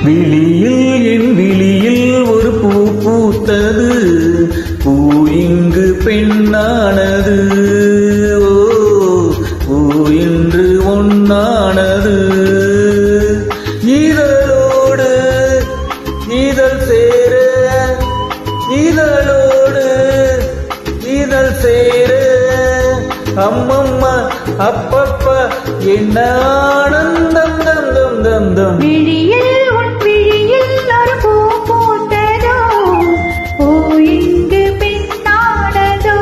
விழியில் என் விழியில் ஒரு பூ பூத்தது, பூ இங்கு பெண்ணானது. ஓ, பூ இன்று ஒன்னானது. இதழோடு இதழ் சேர, இதழோடு இதழ் சேர, அம்மம்மா அப்பப்பா என்ன ஆனந்தம் தம் தம் தம் தம். விழியில் உன் விழியில் ஒரு பூ பூத்ததோ, பூ இங்கு பெண்ணானதோ,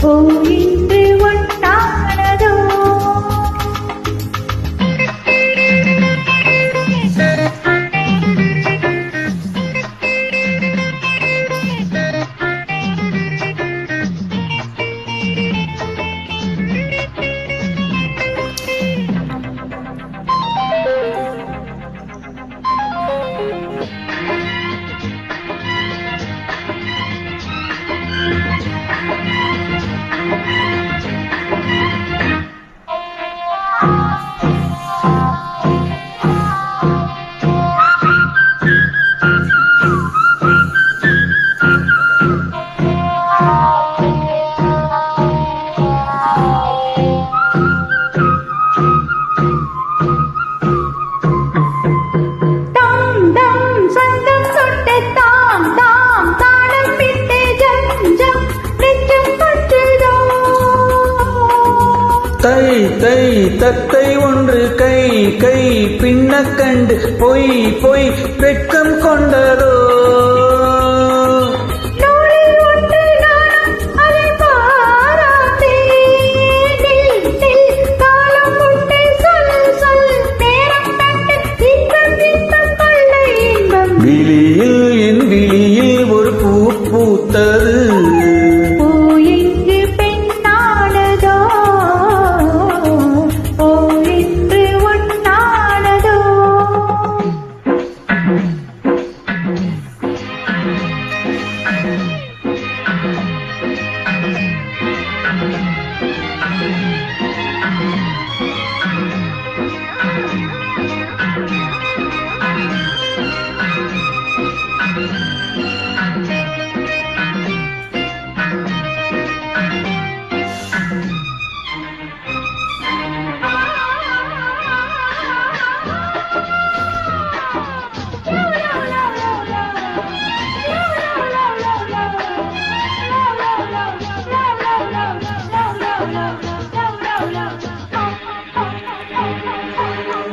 பூ இன்று ஒன்னானதோ. தை தை தத்தை ஒன்று கை கை பின்ன கண்டு பொய் பொய் வெட்கம் கொண்டதோ. விழியில் என் விழியில் ஒரு பூ பூத்தது, பூ இங்கு பெண்ணானதோ, பூ இன்று ஒன்னானதோ.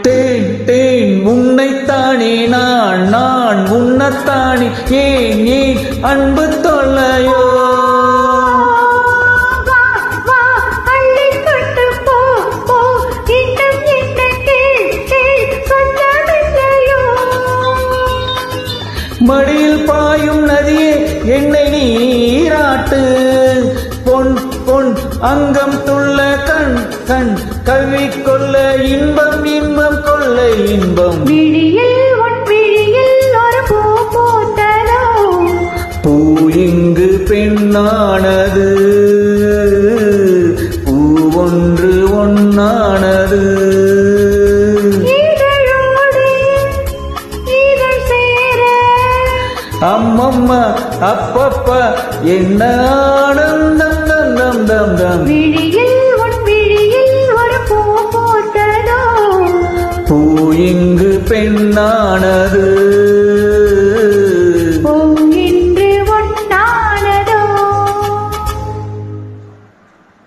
தேன் தேன் உன்னைத்தானே நான் நான் உன்னத்தானே, ஏன் ஏன் அன்பு தொல்லையோ. மடியில் பாயும் நதியே என்னை நீராட்டு, பொன் பொன் அங்கம் துள்ள கண் கண் கவி கொள்ள இன்பம் இன்பம் கொள்ள இன்பம். விழியில் உன் விழியில் ஒரு பூ பூத்ததோ, பூ இங்கு பெண்ணானது, பூ ஒன்று ஒன்னானது. அம்மம்மா அப்பப்பா என்ன ஆனந்தம் தம் தம் தம் தம். விழியில் உன் விழியில் ஒரு பூ பூத்ததோ, பூ இங்கு பெண்ணானது.